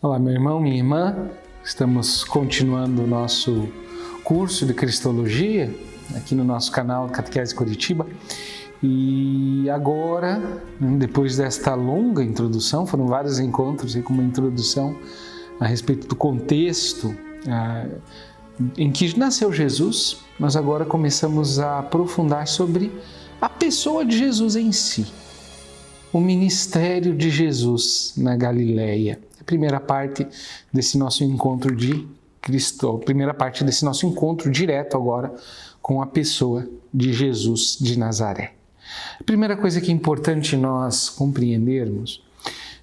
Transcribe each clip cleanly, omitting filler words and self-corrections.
Olá, meu irmão, minha irmã. Estamos continuando o nosso curso de Cristologia aqui no nosso canal Catequese Curitiba. E agora, depois desta longa introdução, foram vários encontros com uma introdução a respeito do contexto em que nasceu Jesus, nós agora começamos a aprofundar sobre a pessoa de Jesus em si, o ministério de Jesus na Galileia. A primeira parte desse nosso encontro de Cristo, a primeira parte desse nosso encontro direto agora com a pessoa de Jesus de Nazaré. A primeira coisa que é importante nós compreendermos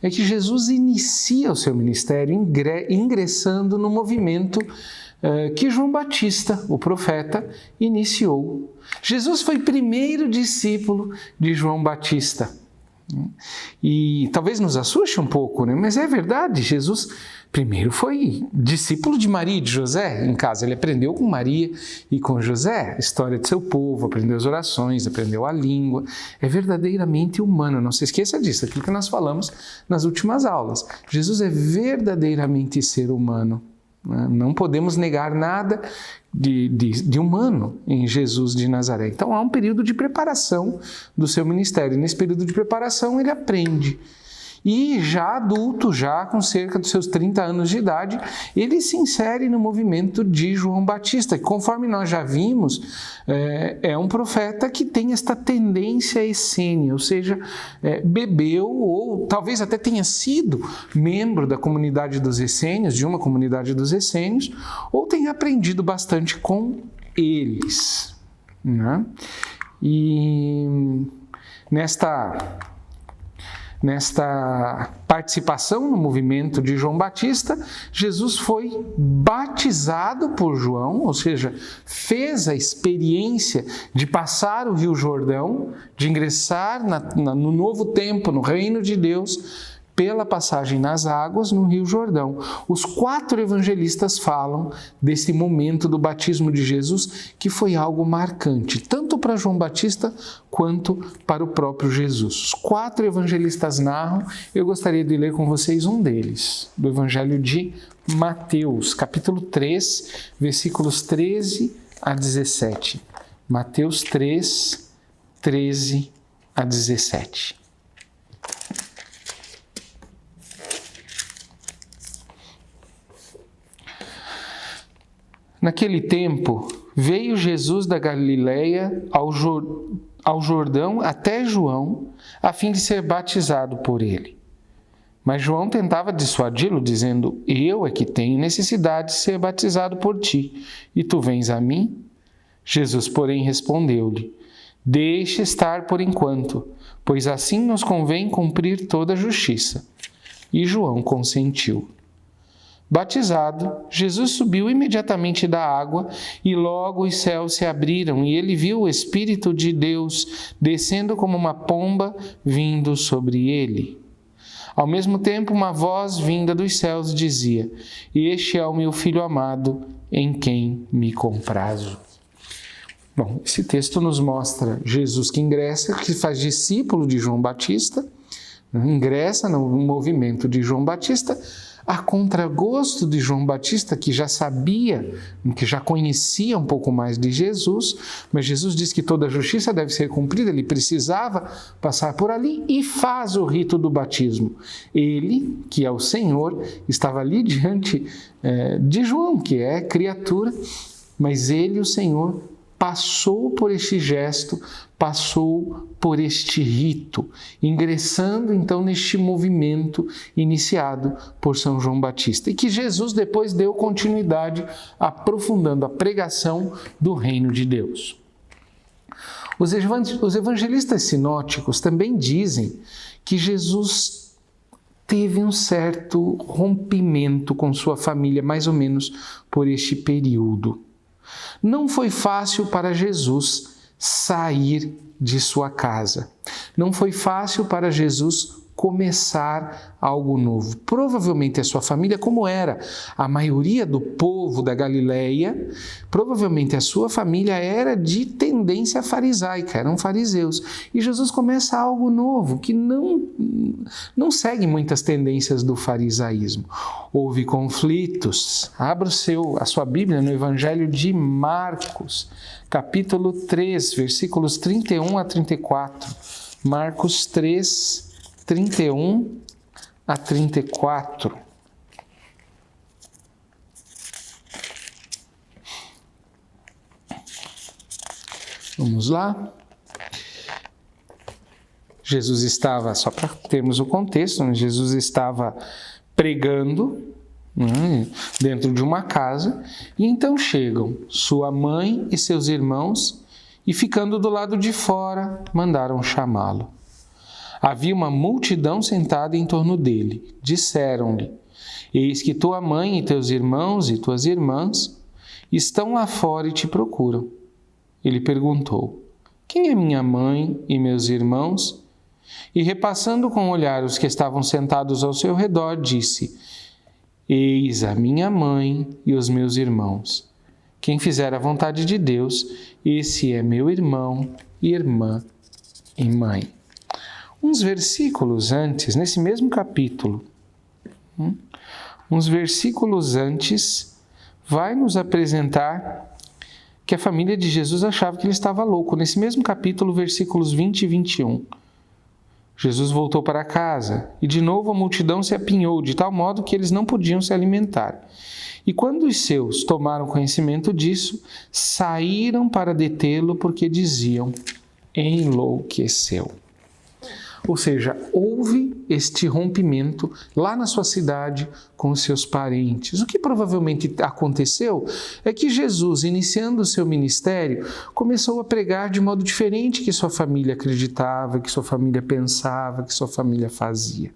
é que Jesus inicia o seu ministério ingressando no movimento que João Batista, o profeta, iniciou. Jesus foi primeiro discípulo de João Batista. E talvez nos assuste um pouco, né? Mas é verdade, Jesus primeiro foi discípulo de Maria e de José em casa. Ele aprendeu com Maria e com José a história de seu povo, aprendeu as orações, aprendeu a língua. É verdadeiramente humano, não se esqueça disso, aquilo que nós falamos nas últimas aulas. Jesus é verdadeiramente ser humano. Não podemos negar nada de humano em Jesus de Nazaré. Então há um período de preparação do seu ministério. Nesse período de preparação ele aprende. E já adulto, já com cerca dos seus 30 anos de idade, ele se insere no movimento de João Batista, que, conforme nós já vimos, é um profeta que tem esta tendência essênia, ou seja, bebeu ou talvez até tenha sido membro da comunidade dos essênios, de uma comunidade dos essênios, ou tenha aprendido bastante com eles, né? E Nesta participação no movimento de João Batista, Jesus foi batizado por João, ou seja, fez a experiência de passar o Rio Jordão, de ingressar no novo tempo, no reino de Deus, pela passagem nas águas no Rio Jordão. Os 4 evangelistas falam desse momento do batismo de Jesus, que foi algo marcante, tanto para João Batista quanto para o próprio Jesus. Os 4 evangelistas narram, eu gostaria de ler com vocês um deles, do Evangelho de Mateus, capítulo 3, versículos 13 a 17. Mateus 3, 13 a 17. Naquele tempo, veio Jesus da Galileia ao Jordão até João, a fim de ser batizado por ele. Mas João tentava dissuadi-lo, dizendo: Eu é que tenho necessidade de ser batizado por ti, e tu vens a mim? Jesus, porém, respondeu-lhe: Deixe estar por enquanto, pois assim nos convém cumprir toda a justiça. E João consentiu. Batizado, Jesus subiu imediatamente da água e logo os céus se abriram e ele viu o Espírito de Deus descendo como uma pomba vindo sobre ele. Ao mesmo tempo, uma voz vinda dos céus dizia: Este é o meu Filho amado, em quem me comprazo. Bom, esse texto nos mostra Jesus que ingressa, que faz discípulo de João Batista, ingressa no movimento de João Batista, a contragosto de João Batista, que já sabia, que já conhecia um pouco mais de Jesus, mas Jesus diz que toda a justiça deve ser cumprida, ele precisava passar por ali e faz o rito do batismo. Ele, que é o Senhor, estava ali diante de João, que é criatura, mas ele, o Senhor, passou por este gesto, passou por este rito, ingressando então neste movimento iniciado por São João Batista, e que Jesus depois deu continuidade aprofundando a pregação do reino de Deus. Os evangelistas sinóticos também dizem que Jesus teve um certo rompimento com sua família, mais ou menos por este período. Não foi fácil para Jesus sair de sua casa. Não foi fácil para Jesus começar algo novo. Provavelmente a sua família, como era a maioria do povo da Galileia, provavelmente a sua família era de tendência farisaica, eram fariseus. E Jesus começa algo novo, que não segue muitas tendências do farisaísmo. Houve conflitos. Abra a sua Bíblia no Evangelho de Marcos, capítulo 3, versículos 31 a 34. Marcos 3, 31 a 34. Vamos lá. Jesus estava, só para termos o contexto, né? Jesus estava pregando dentro de uma casa, e então chegam sua mãe e seus irmãos, e ficando do lado de fora, mandaram chamá-lo. Havia uma multidão sentada em torno dele. Disseram-lhe: eis que tua mãe e teus irmãos e tuas irmãs estão lá fora e te procuram. Ele perguntou: quem é minha mãe e meus irmãos? E repassando com o olhar os que estavam sentados ao seu redor, disse: eis a minha mãe e os meus irmãos. Quem fizer a vontade de Deus, esse é meu irmão, irmã e mãe. Uns versículos antes, nesse mesmo capítulo, uns versículos antes, vai nos apresentar que a família de Jesus achava que ele estava louco. Nesse mesmo capítulo, versículos 20 e 21. Jesus voltou para casa e de novo a multidão se apinhou, de tal modo que eles não podiam se alimentar. E quando os seus tomaram conhecimento disso, saíram para detê-lo, porque diziam: enlouqueceu. Ou seja, houve este rompimento lá na sua cidade com os seus parentes. O que provavelmente aconteceu é que Jesus, iniciando o seu ministério, começou a pregar de modo diferente que sua família acreditava, que sua família pensava, que sua família fazia.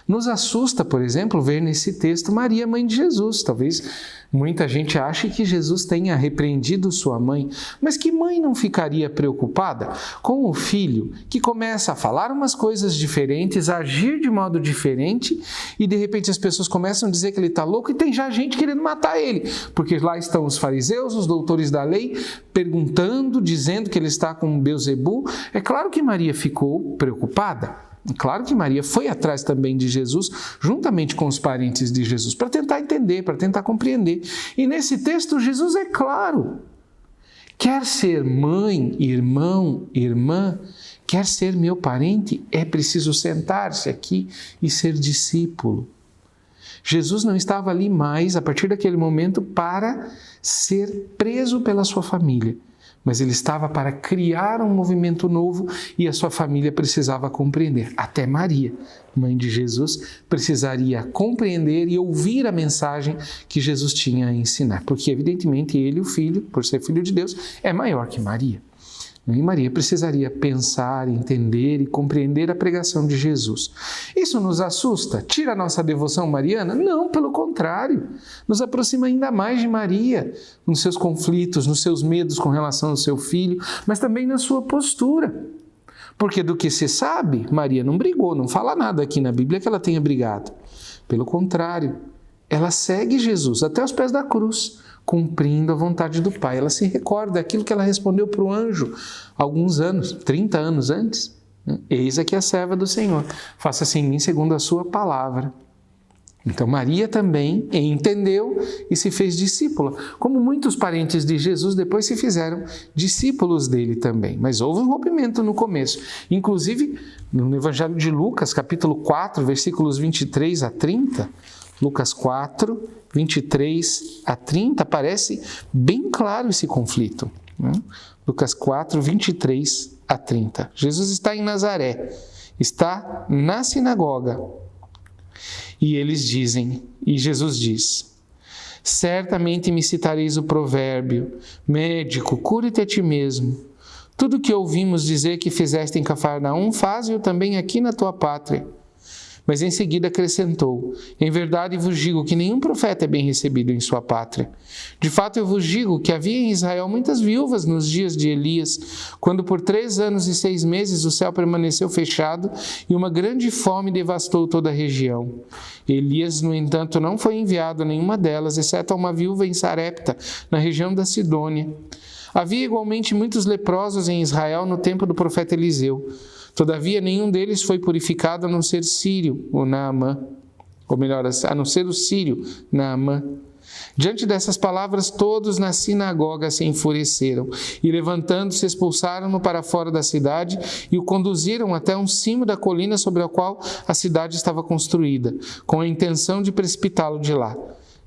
Nos assusta, por exemplo, ver nesse texto Maria, mãe de Jesus. Talvez muita gente ache que Jesus tenha repreendido sua mãe, mas que mãe não ficaria preocupada com o filho que começa a falar umas coisas diferentes, a agir de modo diferente, e de repente as pessoas começam a dizer que ele está louco e tem já gente querendo matar ele, porque lá estão os fariseus, os doutores da lei, perguntando, dizendo que ele está com Beelzebu. É claro que Maria ficou preocupada. Claro que Maria foi atrás também de Jesus, juntamente com os parentes de Jesus, para tentar entender, para tentar compreender. E nesse texto, Jesus é claro. Quer ser mãe, irmão, irmã, quer ser meu parente, é preciso sentar-se aqui e ser discípulo. Jesus não estava ali mais, a partir daquele momento, para ser preso pela sua família. Mas ele estava para criar um movimento novo e a sua família precisava compreender. Até Maria, mãe de Jesus, precisaria compreender e ouvir a mensagem que Jesus tinha a ensinar. Porque, evidentemente, ele, o filho, por ser filho de Deus, é maior que Maria. E Maria precisaria pensar, entender e compreender a pregação de Jesus. Isso nos assusta? Tira a nossa devoção mariana? Não, pelo contrário. Nos aproxima ainda mais de Maria, nos seus conflitos, nos seus medos com relação ao seu filho, mas também na sua postura. Porque do que se sabe, Maria não brigou, não fala nada aqui na Bíblia que ela tenha brigado. Pelo contrário, ela segue Jesus até os pés da cruz, cumprindo a vontade do Pai. Ela se recorda daquilo que ela respondeu para o anjo alguns anos, 30 anos antes. Eis aqui a serva do Senhor, faça-se em mim segundo a sua palavra. Então Maria também entendeu e se fez discípula, como muitos parentes de Jesus depois se fizeram discípulos dele também. Mas houve um rompimento no começo. Inclusive, no Evangelho de Lucas, capítulo 4, versículos 23 a 30, Lucas 4, 23 a 30, parece bem claro esse conflito. Lucas 4, 23 a 30. Jesus está em Nazaré, está na sinagoga. E eles dizem, e Jesus diz: certamente me citareis o provérbio, médico, cura-te a ti mesmo. Tudo que ouvimos dizer que fizeste em Cafarnaum, faze-o também aqui na tua pátria. Mas em seguida acrescentou: em verdade vos digo que nenhum profeta é bem recebido em sua pátria. De fato eu vos digo que havia em Israel muitas viúvas nos dias de Elias, quando por 3 anos e 6 meses o céu permaneceu fechado e uma grande fome devastou toda a região. Elias, no entanto, não foi enviado a nenhuma delas, exceto a uma viúva em Sarepta, na região da Sidônia. Havia igualmente muitos leprosos em Israel no tempo do profeta Eliseu. Todavia, nenhum deles foi purificado a não ser Sírio, ou Naamã. Ou melhor, a não ser o sírio, Naamã. Diante dessas palavras, todos na sinagoga se enfureceram e, levantando-se, expulsaram-no para fora da cidade e o conduziram até um cimo da colina sobre a qual a cidade estava construída, com a intenção de precipitá-lo de lá.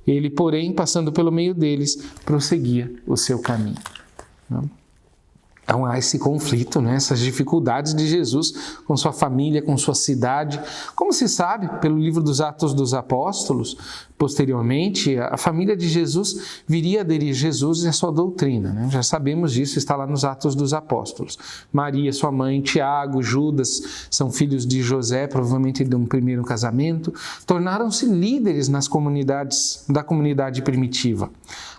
Ele, porém, passando pelo meio deles, prosseguia o seu caminho. Então há esse conflito, essas dificuldades de Jesus com sua família, com sua cidade. Como se sabe, pelo livro dos Atos dos Apóstolos, posteriormente, a família de Jesus viria a aderir Jesus e a sua doutrina. Já sabemos disso, está lá nos Atos dos Apóstolos. Maria, sua mãe, Tiago, Judas, são filhos de José, provavelmente de um primeiro casamento, tornaram-se líderes nas comunidades, da comunidade primitiva.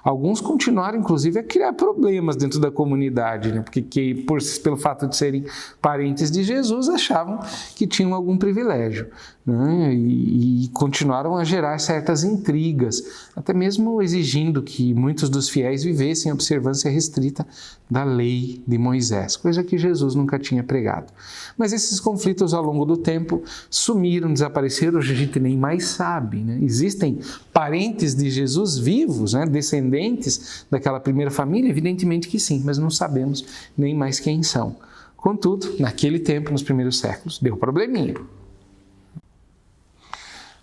Alguns continuaram, inclusive, a criar problemas dentro da comunidade, porque pelo fato de serem parentes de Jesus, achavam que tinham algum privilégio, e continuaram a gerar certas intrigas, até mesmo exigindo que muitos dos fiéis vivessem a observância restrita da lei de Moisés, coisa que Jesus nunca tinha pregado. Mas esses conflitos ao longo do tempo sumiram, desapareceram, hoje a gente nem mais sabe. Existem parentes de Jesus vivos, descendentes daquela primeira família? Evidentemente que sim, mas não sabemos nem mais quem são. Contudo, naquele tempo, nos primeiros séculos, deu probleminha.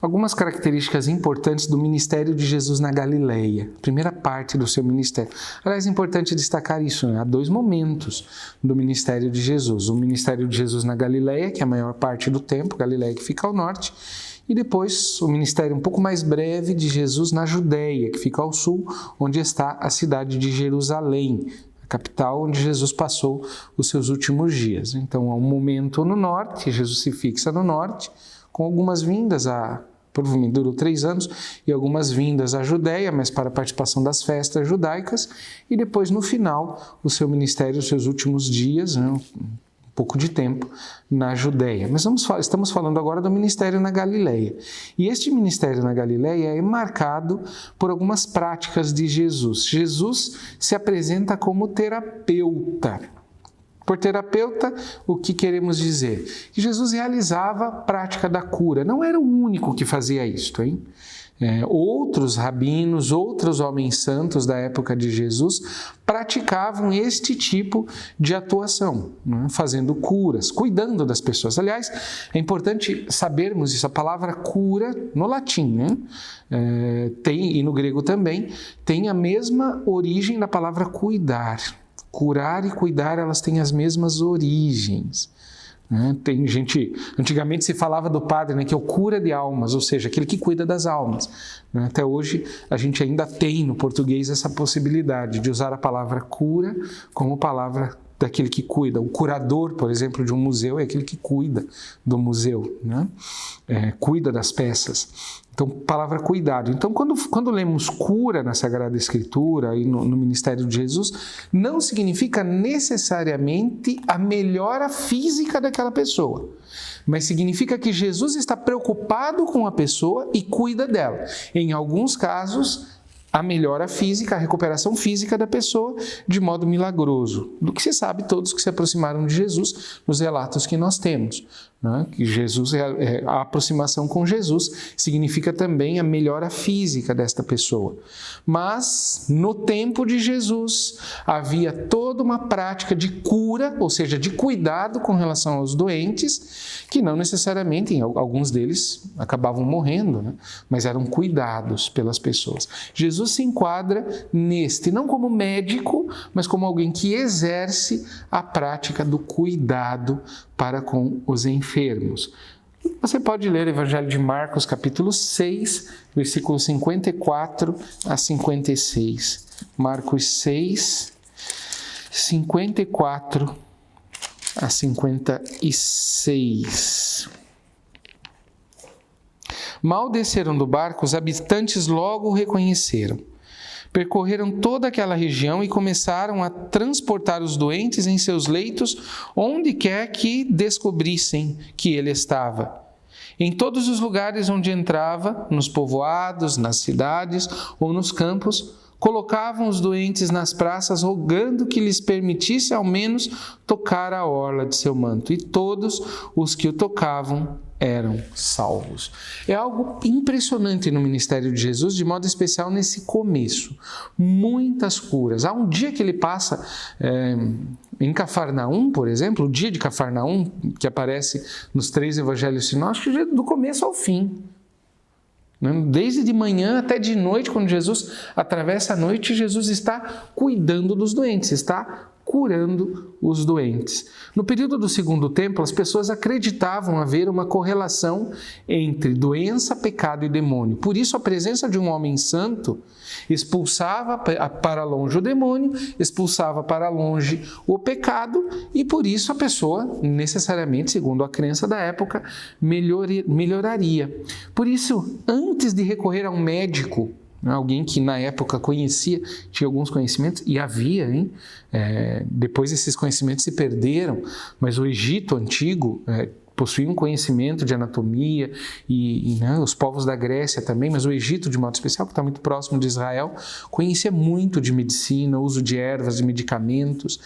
Algumas características importantes do ministério de Jesus na Galileia, primeira parte do seu ministério. Aliás, é importante destacar isso, há 2 momentos do ministério de Jesus. O ministério de Jesus na Galileia, que é a maior parte do tempo, Galileia que fica ao norte, e depois o ministério um pouco mais breve de Jesus na Judeia, que fica ao sul, onde está a cidade de Jerusalém, a capital onde Jesus passou os seus últimos dias. Então, há um momento no norte, Jesus se fixa no norte, com algumas vindas provavelmente durou 3 anos, e algumas vindas à Judéia, mas para a participação das festas judaicas, e depois, no final, o seu ministério, os seus últimos dias, um pouco de tempo, na Judéia. Mas estamos falando agora do ministério na Galileia. E este ministério na Galileia é marcado por algumas práticas de Jesus. Jesus se apresenta como terapeuta. Por terapeuta, o que queremos dizer? Que Jesus realizava a prática da cura. Não era o único que fazia isto, hein? Outros rabinos, outros homens santos da época de Jesus praticavam este tipo de atuação, fazendo curas, cuidando das pessoas. Aliás, é importante sabermos isso, a palavra cura no latim, tem, e no grego também, tem a mesma origem da palavra cuidar. Curar e cuidar, elas têm as mesmas origens. Tem gente, antigamente se falava do padre, que é o cura de almas, ou seja, aquele que cuida das almas. Até hoje a gente ainda tem no português essa possibilidade de usar a palavra cura como palavra daquele que cuida. O curador, por exemplo, de um museu é aquele que cuida do museu, cuida das peças. Então, palavra cuidado. Então, quando lemos cura na Sagrada Escritura e no ministério de Jesus, não significa necessariamente a melhora física daquela pessoa, mas significa que Jesus está preocupado com a pessoa e cuida dela. Em alguns casos, a melhora física, a recuperação física da pessoa de modo milagroso, do que se sabe todos que se aproximaram de Jesus nos relatos que nós temos. Que Jesus, a aproximação com Jesus significa também a melhora física desta pessoa. Mas no tempo de Jesus havia toda uma prática de cura, ou seja, de cuidado com relação aos doentes, que não necessariamente, alguns deles acabavam morrendo, mas eram cuidados pelas pessoas. Jesus se enquadra neste, não como médico, mas como alguém que exerce a prática do cuidado para com os enfermos. Você pode ler o Evangelho de Marcos, capítulo 6, versículos 54 a 56. Marcos 6, 54 a 56. Mal desceram do barco, os habitantes logo o reconheceram. Percorreram toda aquela região e começaram a transportar os doentes em seus leitos, onde quer que descobrissem que ele estava. Em todos os lugares onde entrava, nos povoados, nas cidades ou nos campos, colocavam os doentes nas praças, rogando que lhes permitisse ao menos tocar a orla de seu manto. E todos os que o tocavam eram salvos. É algo impressionante no ministério de Jesus, de modo especial nesse começo. Muitas curas. Há um dia que ele passa em Cafarnaum, por exemplo, o dia de Cafarnaum, que aparece nos 3 evangelhos sinóticos, do começo ao fim. Desde de manhã até de noite, quando Jesus atravessa a noite, Jesus está cuidando dos doentes, está curando os doentes. No período do Segundo Templo, as pessoas acreditavam haver uma correlação entre doença, pecado e demônio. Por isso, a presença de um homem santo expulsava para longe o demônio, expulsava para longe o pecado, e por isso a pessoa, necessariamente, segundo a crença da época, melhoraria. Por isso, antes de recorrer a um médico, alguém que na época conhecia, tinha alguns conhecimentos, e havia, depois esses conhecimentos se perderam, mas o Egito antigo possuía um conhecimento de anatomia, e os povos da Grécia também, mas o Egito de modo especial, que está muito próximo de Israel, conhecia muito de medicina, uso de ervas, de medicamentos,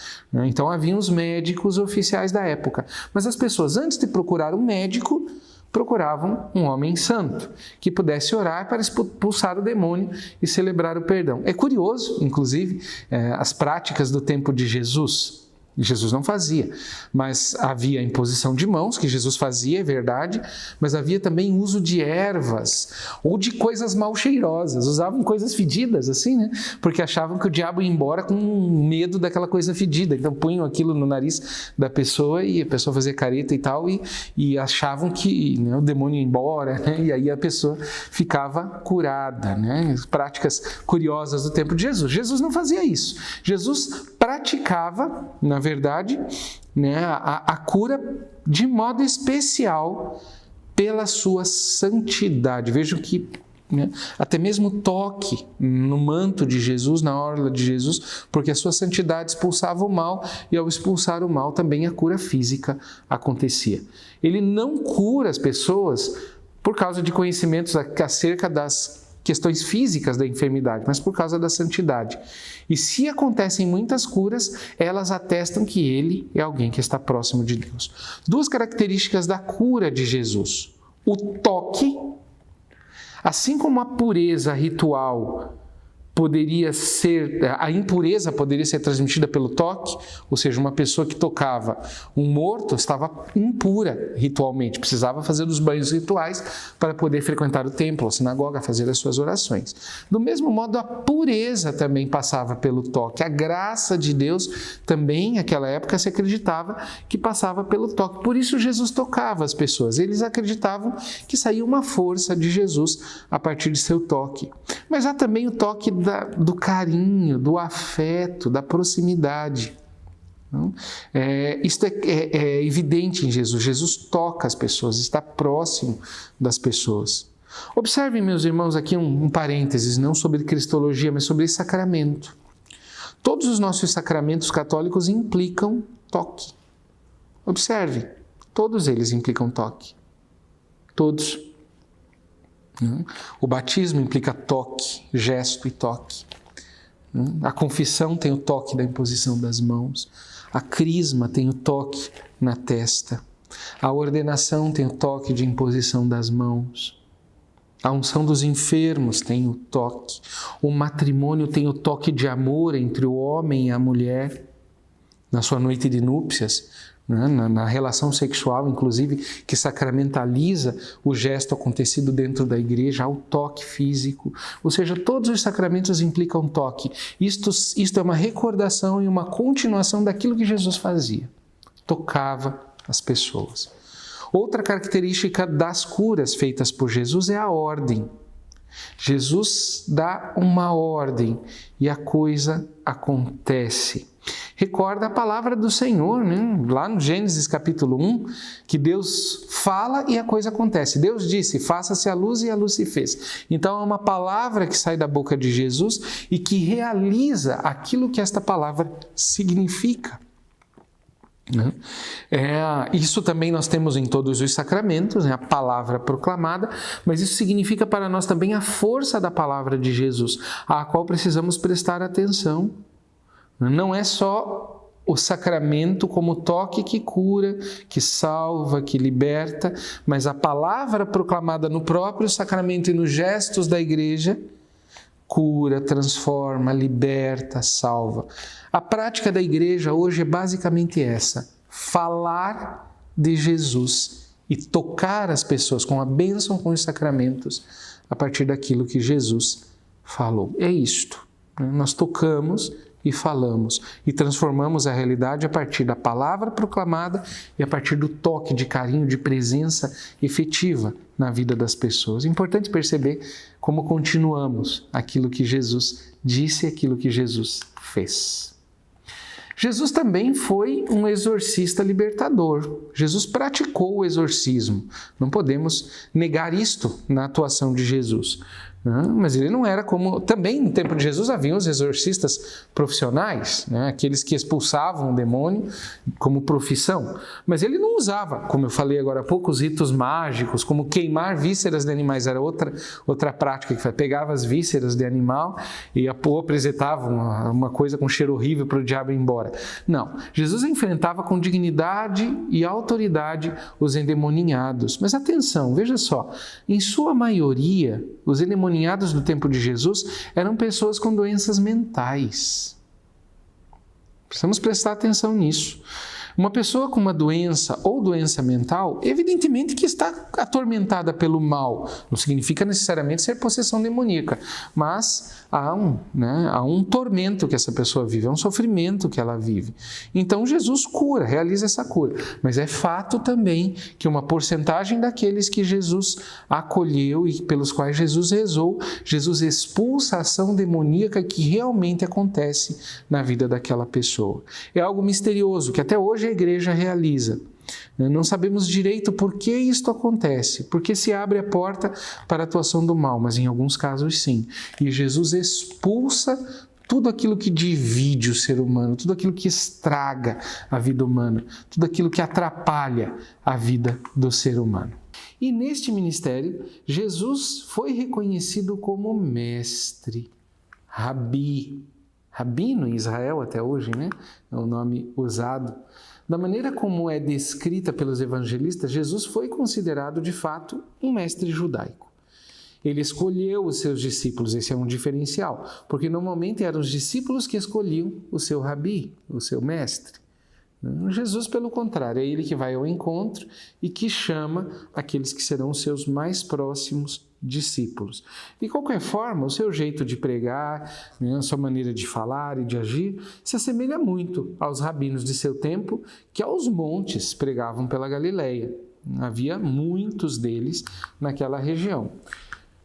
então haviam os médicos oficiais da época, mas as pessoas, antes de procurar um médico, procuravam um homem santo, que pudesse orar para expulsar o demônio e celebrar o perdão. É curioso, inclusive, as práticas do tempo de Jesus. Jesus não fazia, mas havia a imposição de mãos, que Jesus fazia, é verdade, mas havia também uso de ervas ou de coisas mal cheirosas. Usavam coisas fedidas, assim, né? Porque achavam que o diabo ia embora com medo daquela coisa fedida. Então punham aquilo no nariz da pessoa e a pessoa fazia careta e tal, e achavam que o demônio ia embora, né? E aí a pessoa ficava curada, né? Práticas curiosas do tempo de Jesus. Jesus não fazia isso. Jesus praticava, na verdade, a cura de modo especial pela sua santidade. Vejam que até mesmo toque no manto de Jesus, na orla de Jesus, porque a sua santidade expulsava o mal, e ao expulsar o mal também a cura física acontecia. Ele não cura as pessoas por causa de conhecimentos acerca das questões físicas da enfermidade, mas por causa da santidade. E se acontecem muitas curas, elas atestam que ele é alguém que está próximo de Deus. 2 características da cura de Jesus: o toque, assim como a pureza ritual a impureza poderia ser transmitida pelo toque, ou seja, uma pessoa que tocava um morto estava impura ritualmente, precisava fazer os banhos rituais para poder frequentar o templo, a sinagoga, fazer as suas orações. Do mesmo modo, a pureza também passava pelo toque. A graça de Deus também, naquela época, se acreditava que passava pelo toque. Por isso, Jesus tocava as pessoas. Eles acreditavam que saía uma força de Jesus a partir de seu toque. Mas há também o toque do carinho, do afeto, da proximidade. Isto é evidente em Jesus. Jesus toca as pessoas, está próximo das pessoas. Observem, meus irmãos, aqui um parênteses, não sobre cristologia, mas sobre sacramento. Todos os nossos sacramentos católicos implicam toque. Observe, todos eles implicam toque. Todos. O batismo implica toque, gesto e toque. A confissão tem o toque da imposição das mãos. A crisma tem o toque na testa. A ordenação tem o toque de imposição das mãos. A unção dos enfermos tem o toque. O matrimônio tem o toque de amor entre o homem e a mulher. Na sua noite de núpcias, na relação sexual, inclusive, que sacramentaliza o gesto acontecido dentro da igreja, há o toque físico. Ou seja, todos os sacramentos implicam toque. Isto é uma recordação e uma continuação daquilo que Jesus fazia. Tocava as pessoas. Outra característica das curas feitas por Jesus é a ordem. Jesus dá uma ordem e a coisa acontece. recorda a palavra do Senhor, né? Lá no Gênesis capítulo 1, que Deus fala e a coisa acontece. Deus disse, faça-se a luz e a luz se fez. Então é uma palavra que sai da boca de Jesus e que realiza aquilo que esta palavra significa. Isso também nós temos em todos os sacramentos, né? A palavra proclamada, mas isso significa para nós também a força da palavra de Jesus, à qual precisamos prestar atenção. Não é só o sacramento como toque que cura, que salva, que liberta, mas a palavra proclamada no próprio sacramento e nos gestos da igreja cura, transforma, liberta, salva. A prática da igreja hoje é basicamente essa: falar de Jesus e tocar as pessoas com a bênção, com os sacramentos, a partir daquilo que Jesus falou. É isto. Nós tocamos e falamos e transformamos a realidade a partir da palavra proclamada e a partir do toque de carinho, de presença efetiva na vida das pessoas. É importante perceber como continuamos aquilo que Jesus disse e aquilo que Jesus fez. Jesus também foi um exorcista libertador. Jesus praticou o exorcismo. Não podemos negar isto na atuação de Jesus. Mas ele não era como... Também no tempo de Jesus haviam os exorcistas profissionais, né? Aqueles que expulsavam o demônio como profissão. Mas ele não usava, como eu falei agora há pouco, os ritos mágicos, como queimar vísceras de animais. Era outra prática que pegava as vísceras de animal e apresentava uma coisa com cheiro horrível para o diabo ir embora. Não, Jesus enfrentava com dignidade e autoridade os endemoniados. Mas atenção, veja só, em sua maioria, os endemoniados do tempo de Jesus eram pessoas com doenças mentais. Precisamos prestar atenção nisso. Uma pessoa com uma doença ou doença mental, evidentemente que está atormentada pelo mal. Não significa necessariamente ser possessão demoníaca, mas há um tormento que essa pessoa vive, há um sofrimento que ela vive. Então Jesus cura, realiza essa cura. Mas é fato também que uma porcentagem daqueles que Jesus acolheu e pelos quais Jesus rezou, Jesus expulsa a ação demoníaca que realmente acontece na vida daquela pessoa. É algo misterioso que até hoje a igreja realiza. Não sabemos direito por que isto acontece, porque se abre a porta para a atuação do mal, mas em alguns casos sim. E Jesus expulsa tudo aquilo que divide o ser humano, tudo aquilo que estraga a vida humana, tudo aquilo que atrapalha a vida do ser humano. E neste ministério, Jesus foi reconhecido como mestre, rabi. Rabino em Israel até hoje, né? É o nome usado. Da maneira como é descrita pelos evangelistas, Jesus foi considerado de fato um mestre judaico. Ele escolheu os seus discípulos, esse é um diferencial, porque normalmente eram os discípulos que escolhiam o seu rabi, o seu mestre. Jesus, pelo contrário, é ele que vai ao encontro e que chama aqueles que serão os seus mais próximos discípulos. De qualquer forma, o seu jeito de pregar, a sua maneira de falar e de agir, se assemelha muito aos rabinos de seu tempo, que aos montes pregavam pela Galileia. Havia muitos deles naquela região.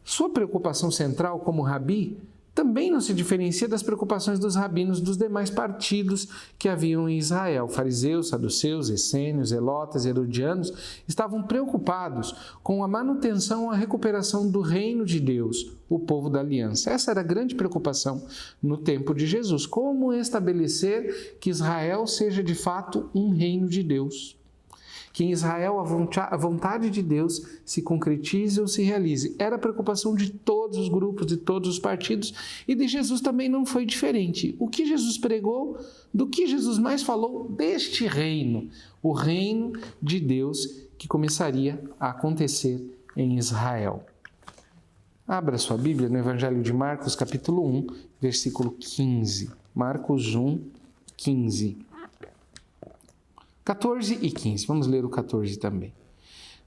Sua preocupação central como rabi também não se diferencia das preocupações dos rabinos dos demais partidos que haviam em Israel. Fariseus, saduceus, essênios, zelotas e herodianos estavam preocupados com a manutenção e a recuperação do reino de Deus, o povo da aliança. Essa era a grande preocupação no tempo de Jesus. Como estabelecer que Israel seja de fato um reino de Deus? Que em Israel a vontade de Deus se concretize ou se realize. Era a preocupação de todos os grupos, de todos os partidos, e de Jesus também não foi diferente. O que Jesus pregou, do que Jesus mais falou deste reino, o reino de Deus que começaria a acontecer em Israel. Abra sua Bíblia no Evangelho de Marcos, capítulo 1, versículo 15. Marcos 1, 15. 14 e 15. Vamos ler o 14 também.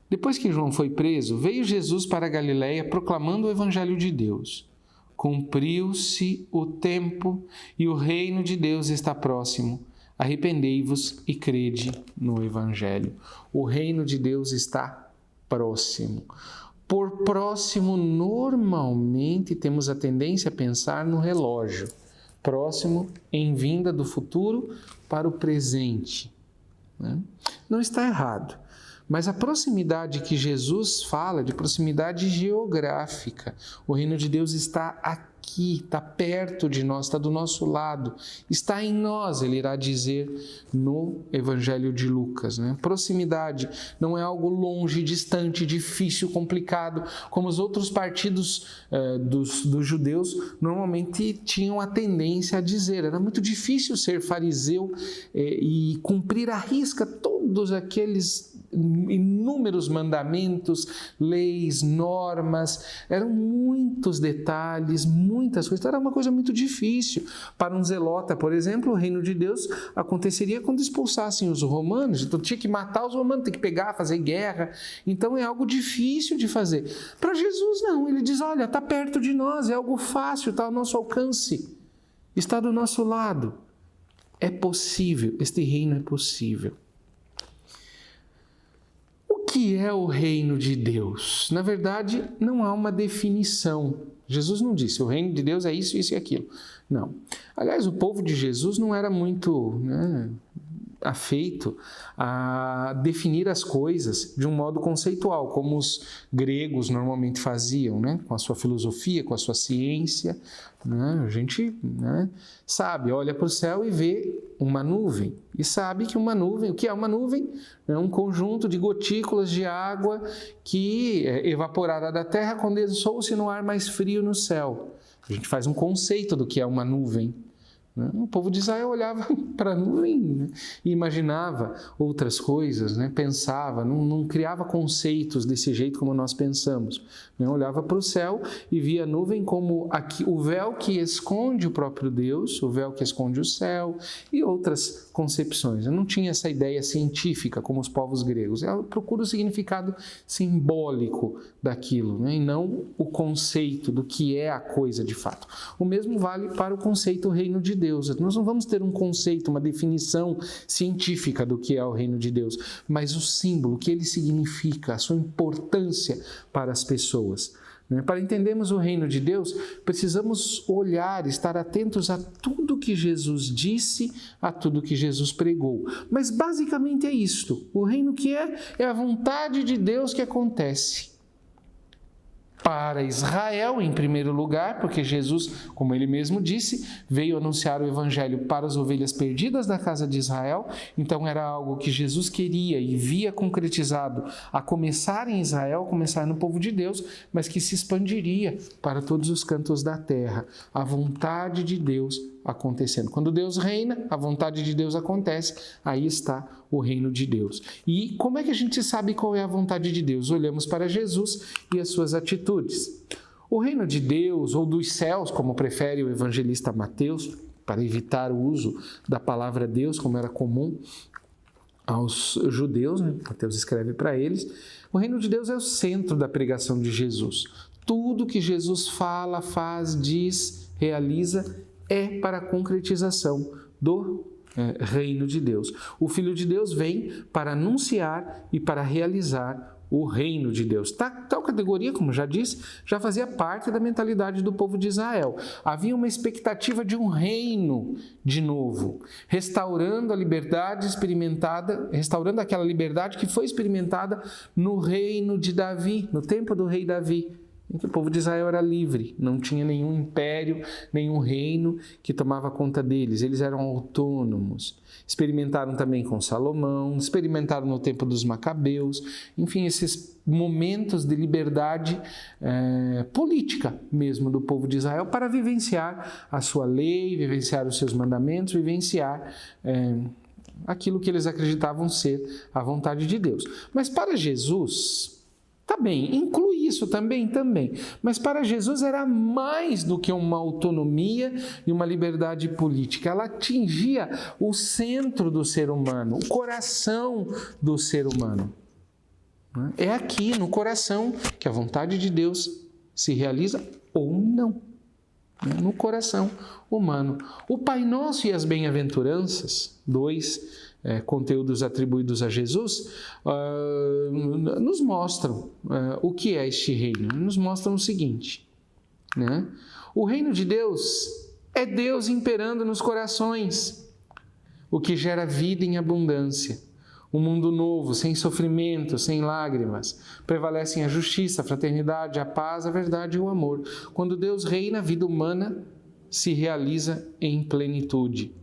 Depois que João foi preso, veio Jesus para a Galileia proclamando o Evangelho de Deus. Cumpriu-se o tempo e o reino de Deus está próximo. Arrependei-vos e crede no Evangelho. O reino de Deus está próximo. Por próximo, normalmente temos a tendência a pensar no relógio. próximo em vinda do futuro para o presente. Não está errado, mas a proximidade que Jesus fala, de proximidade geográfica, o reino de Deus está aqui, está perto de nós, está do nosso lado, está em nós, ele irá dizer no Evangelho de Lucas. Proximidade não é algo longe, distante, difícil, complicado, como os outros partidos dos judeus normalmente tinham a tendência a dizer. Era muito difícil ser fariseu e cumprir à risca todos aqueles inúmeros mandamentos, leis, normas, eram muitos detalhes, muitas coisas, então era uma coisa muito difícil. Para um zelota, por exemplo, o reino de Deus aconteceria quando expulsassem os romanos, então tinha que matar os romanos, tem que pegar, fazer guerra, então é algo difícil de fazer. Para Jesus não, ele diz, olha, está perto de nós, é algo fácil, está ao nosso alcance, está do nosso lado, é possível, este reino é possível. O que é o reino de Deus? Na verdade, não há uma definição. Jesus não disse, o reino de Deus é isso, isso e aquilo. Não. Aliás, o povo de Jesus não era muito afeito a definir as coisas de um modo conceitual, como os gregos normalmente faziam, com a sua filosofia, com a sua ciência. A gente sabe, olha para o céu e vê uma nuvem, e sabe que uma nuvem, o que é uma nuvem? É um conjunto de gotículas de água que, evaporada da terra, condensou-se no ar mais frio no céu. A gente faz um conceito do que é uma nuvem. O povo de Israel olhava para a nuvem e imaginava outras coisas, pensava, não criava conceitos desse jeito como nós pensamos. Olhava para o céu e via a nuvem como o véu que esconde o próprio Deus, o véu que esconde o céu e outras concepções. Eu não tinha essa ideia científica como os povos gregos. Eu procuro o significado simbólico daquilo, e não o conceito do que é a coisa de fato. O mesmo vale para o conceito reino de Deus. Nós não vamos ter um conceito, uma definição científica do que é o reino de Deus, mas o símbolo, o que ele significa, a sua importância para as pessoas. Para entendermos o reino de Deus, precisamos olhar, estar atentos a tudo que Jesus disse, a tudo que Jesus pregou. Mas basicamente é isto. O reino que é a vontade de Deus que acontece. Para Israel, em primeiro lugar, porque Jesus, como ele mesmo disse, veio anunciar o evangelho para as ovelhas perdidas da casa de Israel, então era algo que Jesus queria e via concretizado a começar em Israel, começar no povo de Deus, mas que se expandiria para todos os cantos da terra, a vontade de Deus acontecendo. Quando Deus reina, a vontade de Deus acontece, aí está o reino de Deus. E como é que a gente sabe qual é a vontade de Deus? Olhamos para Jesus e as suas atitudes. O reino de Deus, ou dos céus, como prefere o evangelista Mateus, para evitar o uso da palavra Deus, como era comum aos judeus, Mateus escreve para eles, o reino de Deus é o centro da pregação de Jesus. Tudo que Jesus fala, faz, diz, realiza, é para a concretização do reino de Deus. O Filho de Deus vem para anunciar e para realizar o reino de Deus. Tal categoria, como já disse, já fazia parte da mentalidade do povo de Israel. Havia uma expectativa de um reino de novo, restaurando a liberdade experimentada, restaurando aquela liberdade que foi experimentada no reino de Davi, no tempo do rei Davi, em que o povo de Israel era livre, não tinha nenhum império, nenhum reino que tomava conta deles, eles eram autônomos. Experimentaram também com Salomão, experimentaram no tempo dos Macabeus, enfim, esses momentos de liberdade política mesmo do povo de Israel para vivenciar a sua lei, vivenciar os seus mandamentos, vivenciar aquilo que eles acreditavam ser a vontade de Deus. Mas para Jesus, tá bem, inclui isso também, mas para Jesus era mais do que uma autonomia e uma liberdade política, ela atingia o centro do ser humano, o coração do ser humano. É aqui no coração que a vontade de Deus se realiza ou não, no coração humano. O Pai Nosso e as Bem-aventuranças, conteúdos atribuídos a Jesus, nos mostram o que é este reino. Nos mostram o seguinte, o reino de Deus É Deus imperando nos corações, o que gera vida em abundância. Um mundo novo, sem sofrimento, sem lágrimas. Prevalecem a justiça, a fraternidade, a paz, a verdade e o amor. Quando Deus reina, a vida humana se realiza em plenitude.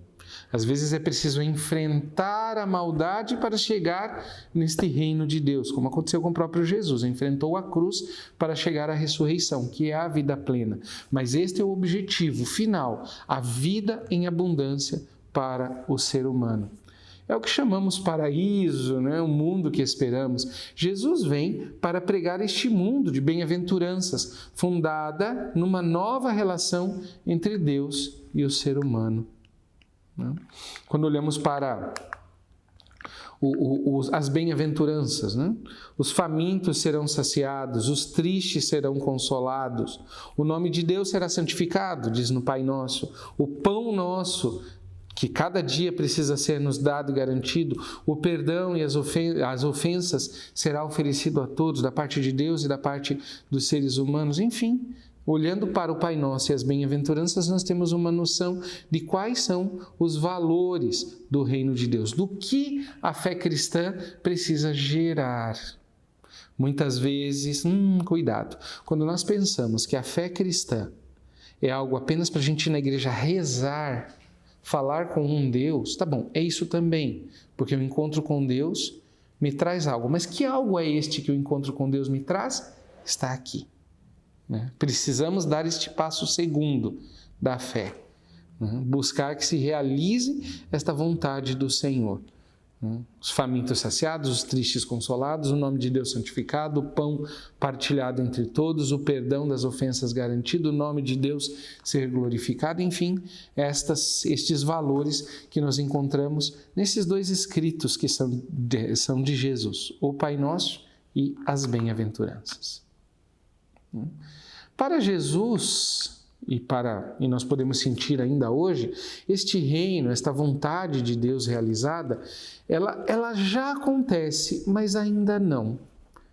Às vezes é preciso enfrentar a maldade para chegar neste reino de Deus, como aconteceu com o próprio Jesus. Enfrentou a cruz para chegar à ressurreição, que é a vida plena. Mas este é o objetivo final, a vida em abundância para o ser humano. É o que chamamos paraíso, né? O mundo que esperamos. Jesus vem para pregar este mundo de bem-aventuranças, fundada numa nova relação entre Deus e o ser humano. Quando olhamos para as bem-aventuranças, né? Os famintos serão saciados, os tristes serão consolados, o nome de Deus será santificado, diz no Pai Nosso, o pão nosso, que cada dia precisa ser nos dado e garantido, o perdão e as ofensas será oferecido a todos, da parte de Deus e da parte dos seres humanos, enfim. Olhando para o Pai Nosso e as bem-aventuranças, nós temos uma noção de quais são os valores do reino de Deus, do que a fé cristã precisa gerar. Muitas vezes, cuidado, quando nós pensamos que a fé cristã é algo apenas para a gente ir na igreja rezar, falar com um Deus, tá bom, é isso também, porque o encontro com Deus me traz algo, mas que algo é este que o encontro com Deus me traz? Está aqui. Precisamos dar este passo segundo da fé, buscar que se realize esta vontade do Senhor. Os famintos saciados, os tristes consolados, o nome de Deus santificado, o pão partilhado entre todos, o perdão das ofensas garantido, o nome de Deus ser glorificado, enfim, estes valores que nós encontramos nesses dois escritos que são de Jesus, o Pai Nosso e as bem-aventuranças. Para Jesus, e nós podemos sentir ainda hoje, este reino, esta vontade de Deus realizada, ela já acontece, mas ainda não.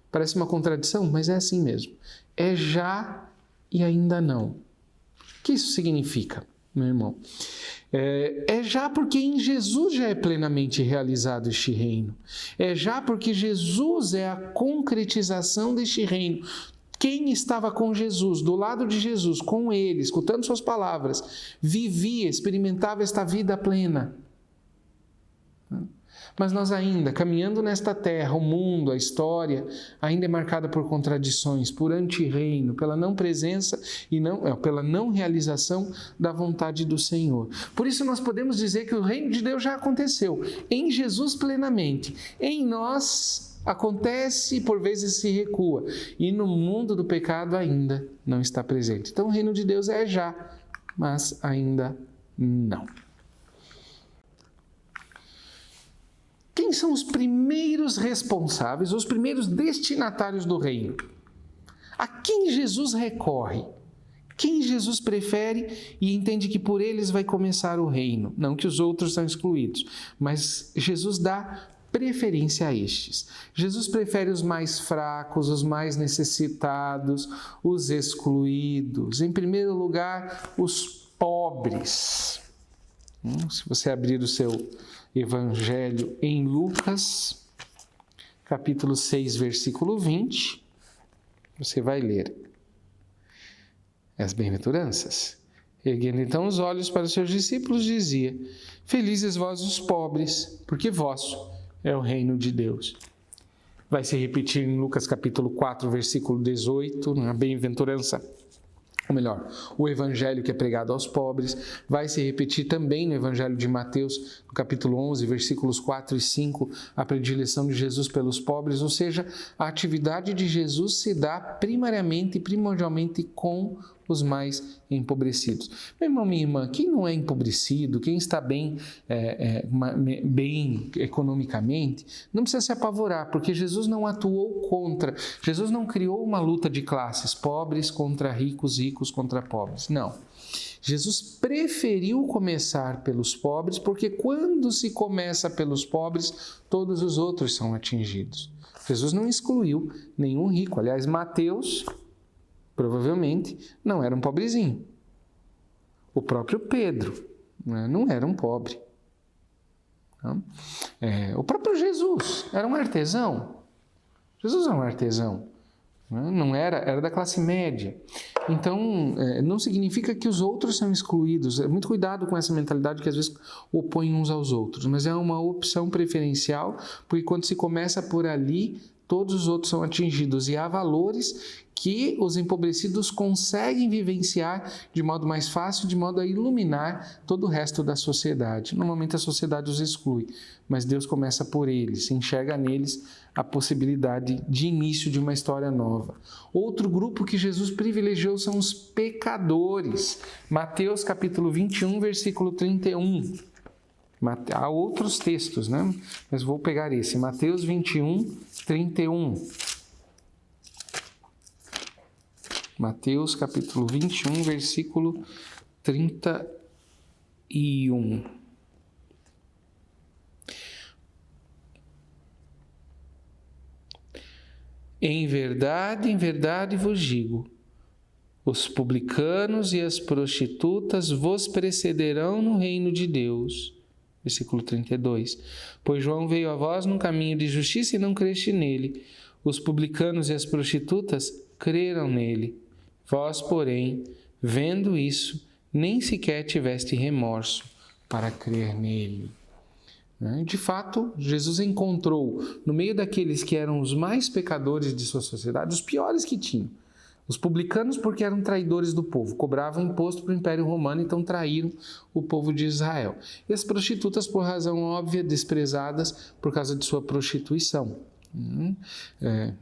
Parece uma contradição, mas é assim mesmo. É já e ainda não. O que isso significa, meu irmão? É já porque em Jesus já é plenamente realizado este reino. É já porque Jesus é a concretização deste reino. Quem estava com Jesus, do lado de Jesus, com Ele, escutando suas palavras, vivia, experimentava esta vida plena. Mas nós ainda, caminhando nesta terra, o mundo, a história, ainda é marcada por contradições, por antirreino, pela não presença e pela não realização da vontade do Senhor. Por isso nós podemos dizer que o reino de Deus já aconteceu, em Jesus plenamente, em nós acontece e por vezes se recua, e no mundo do pecado ainda não está presente. Então o reino de Deus é já, mas ainda não. Quem são os primeiros responsáveis, os primeiros destinatários do reino? A quem Jesus recorre? Quem Jesus prefere e entende que por eles vai começar o reino? Não que os outros são excluídos, mas Jesus dá preferência a estes. Jesus prefere os mais fracos, os mais necessitados, os excluídos. Em primeiro lugar, os pobres. Se você abrir o seu Evangelho em Lucas, capítulo 6, versículo 20, você vai ler as bem-aventuranças. Erguendo então os olhos para os seus discípulos, dizia: Felizes vós os pobres, porque vosso é o reino de Deus. Vai se repetir em Lucas capítulo 4, versículo 18, a bem-aventurança, ou melhor, o evangelho que é pregado aos pobres. Vai se repetir também no evangelho de Mateus, no capítulo 11, versículos 4 e 5, a predileção de Jesus pelos pobres, ou seja, a atividade de Jesus se dá primariamente e primordialmente com os mais empobrecidos. Meu irmão, minha irmã, quem não é empobrecido, quem está bem economicamente, não precisa se apavorar, porque Jesus não atuou contra, Jesus não criou uma luta de classes, pobres contra ricos, ricos contra pobres, não. Jesus preferiu começar pelos pobres, porque quando se começa pelos pobres, todos os outros são atingidos. Jesus não excluiu nenhum rico. Aliás, Mateus provavelmente não era um pobrezinho. O próprio Pedro, né, não era um pobre. O próprio Jesus era um artesão. Jesus era um artesão. Não era da classe média. Então, não significa que os outros são excluídos. Muito cuidado com essa mentalidade que às vezes opõe uns aos outros. Mas é uma opção preferencial, porque quando se começa por ali, todos os outros são atingidos. E há valores que os empobrecidos conseguem vivenciar de modo mais fácil, de modo a iluminar todo o resto da sociedade. Normalmente a sociedade os exclui, mas Deus começa por eles, enxerga neles a possibilidade de início de uma história nova. Outro grupo que Jesus privilegiou são os pecadores. Mateus capítulo 21, versículo 31. Há outros textos, né? Mas vou pegar esse. Mateus 21, 31. Mateus capítulo 21, versículo 31. Em verdade vos digo, os publicanos e as prostitutas vos precederão no reino de Deus. Versículo 32. Pois João veio a vós num caminho de justiça e não creste nele. Os publicanos e as prostitutas creram nele. Vós, porém, vendo isso, nem sequer tiveste remorso para crer nele. De fato, Jesus encontrou, no meio daqueles que eram os mais pecadores de sua sociedade, os piores que tinham. Os publicanos, porque eram traidores do povo, cobravam imposto para o Império Romano, então traíram o povo de Israel. E as prostitutas, por razão óbvia, desprezadas por causa de sua prostituição.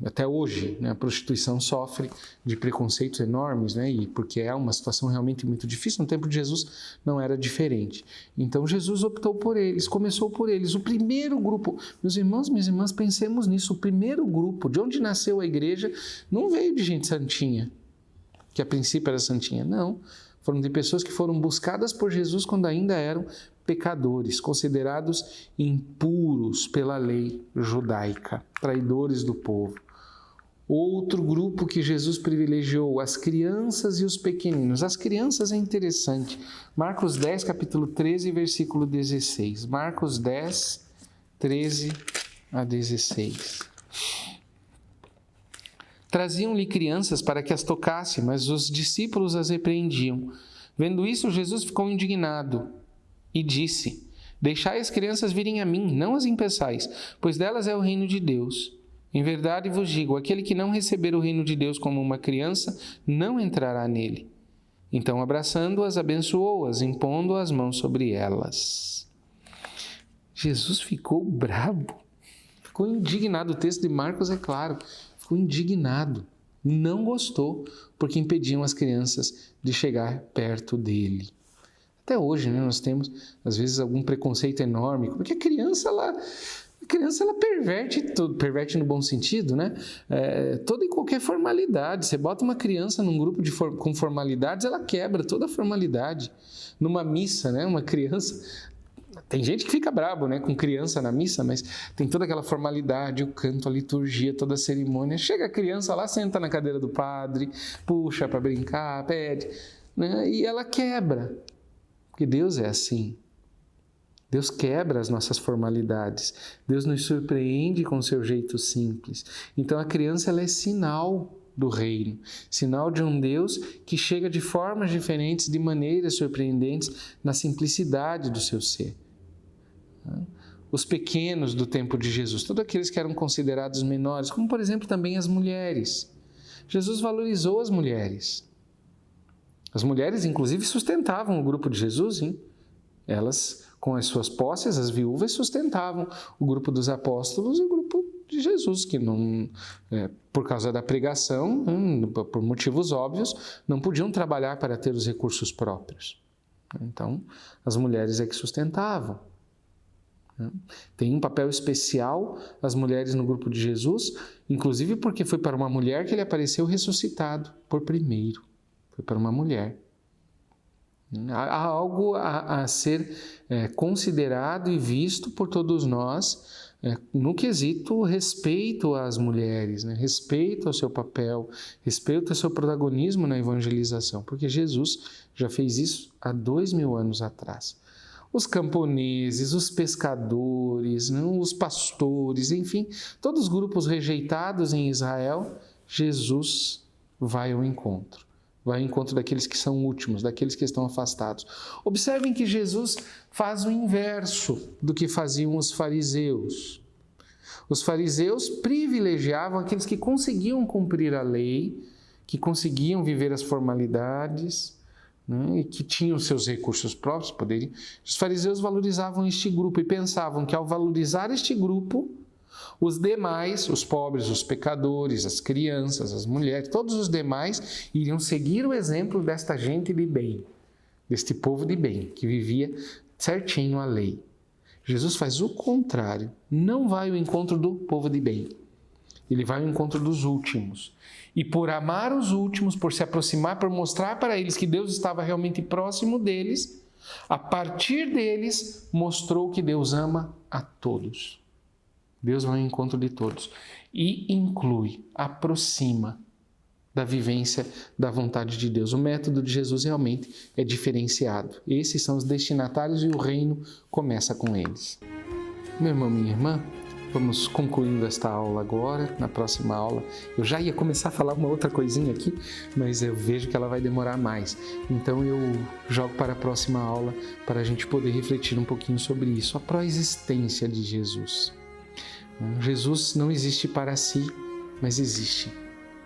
Até hoje, né, a prostituição sofre de preconceitos enormes, né, e porque é uma situação realmente muito difícil. No tempo de Jesus não era diferente. Então Jesus optou por eles, começou por eles. O primeiro grupo, meus irmãos, minhas irmãs, pensemos nisso. O primeiro grupo, de onde nasceu a igreja, não veio de gente santinha, que a princípio era santinha, não. Foram de pessoas que foram buscadas por Jesus quando ainda eram pecadores, considerados impuros pela lei judaica, traidores do povo. Outro grupo que Jesus privilegiou, as crianças e os pequeninos. As crianças é interessante. Marcos 10, capítulo 13, versículo 16. Marcos 10, 13 a 16. Traziam-lhe crianças para que as tocasse, mas os discípulos as repreendiam. Vendo isso, Jesus ficou indignado e disse: Deixai as crianças virem a mim, não as impeçais, pois delas é o reino de Deus. Em verdade vos digo, aquele que não receber o reino de Deus como uma criança, não entrará nele. Então, abraçando-as, abençoou-as, impondo as mãos sobre elas. Jesus ficou bravo, ficou indignado. O texto de Marcos é claro, ficou indignado. Não gostou, porque impediam as crianças de chegar perto dele. Até hoje, né, nós temos, às vezes, algum preconceito enorme, porque a criança, ela perverte tudo, perverte no bom sentido, né? Toda e qualquer formalidade. Você bota uma criança num grupo com formalidades, ela quebra toda a formalidade. Numa missa, né, uma criança... Tem gente que fica brabo, né, com criança na missa, mas tem toda aquela formalidade, o canto, a liturgia, toda a cerimônia. Chega a criança lá, senta na cadeira do padre, puxa para brincar, pede, né, e ela quebra. Porque Deus é assim. Deus quebra as nossas formalidades. Deus nos surpreende com o seu jeito simples. Então a criança, ela é sinal do reino, sinal de um Deus que chega de formas diferentes, de maneiras surpreendentes, na simplicidade do seu ser. Os pequenos do tempo de Jesus, todos aqueles que eram considerados menores, como por exemplo também as mulheres. Jesus valorizou as mulheres. As mulheres, inclusive, sustentavam o grupo de Jesus, hein? Elas, com as suas posses, as viúvas, sustentavam o grupo dos apóstolos e o grupo de Jesus, que não, por causa da pregação, por motivos óbvios, não podiam trabalhar para ter os recursos próprios. Então, as mulheres é que sustentavam. Tem um papel especial as mulheres no grupo de Jesus, inclusive porque foi para uma mulher que ele apareceu ressuscitado por primeiro. Foi para uma mulher. Há algo a ser considerado e visto por todos nós no quesito respeito às mulheres, né? Respeito ao seu papel, respeito ao seu protagonismo na evangelização, porque Jesus já fez isso há 2000 anos atrás. Os camponeses, os pescadores, os pastores, enfim, todos os grupos rejeitados em Israel, Jesus vai ao encontro. Vai ao encontro daqueles que são últimos, daqueles que estão afastados. Observem que Jesus faz o inverso do que faziam os fariseus. Os fariseus privilegiavam aqueles que conseguiam cumprir a lei, que conseguiam viver as formalidades, né, e que tinham seus recursos próprios, poderiam. Os fariseus valorizavam este grupo e pensavam que ao valorizar este grupo, os demais, os pobres, os pecadores, as crianças, as mulheres, todos os demais iriam seguir o exemplo desta gente de bem, deste povo de bem, que vivia certinho a lei. Jesus faz o contrário, não vai ao encontro do povo de bem, ele vai ao encontro dos últimos. E por amar os últimos, por se aproximar, por mostrar para eles que Deus estava realmente próximo deles, a partir deles mostrou que Deus ama a todos. Deus vai ao encontro de todos e inclui, aproxima da vivência da vontade de Deus. O método de Jesus realmente é diferenciado. Esses são os destinatários e o reino começa com eles. Meu irmão, minha irmã, vamos concluindo esta aula agora. Na próxima aula eu já ia começar a falar uma outra coisinha aqui, mas eu vejo que ela vai demorar mais. Então eu jogo para a próxima aula para a gente poder refletir um pouquinho sobre isso, a pró-existência de Jesus. Jesus não existe para si, mas existe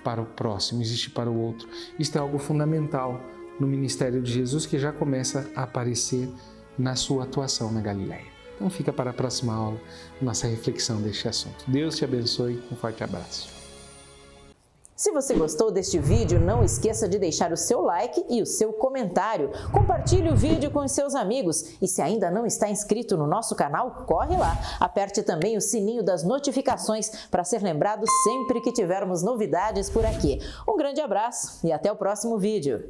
para o próximo, existe para o outro. Isto é algo fundamental no ministério de Jesus que já começa a aparecer na sua atuação na Galileia. Então fica para a próxima aula nossa reflexão deste assunto. Deus te abençoe, um forte abraço. Se você gostou deste vídeo, não esqueça de deixar o seu like e o seu comentário. Compartilhe o vídeo com os seus amigos. E se ainda não está inscrito no nosso canal, corre lá. Aperte também o sininho das notificações para ser lembrado sempre que tivermos novidades por aqui. Um grande abraço e até o próximo vídeo.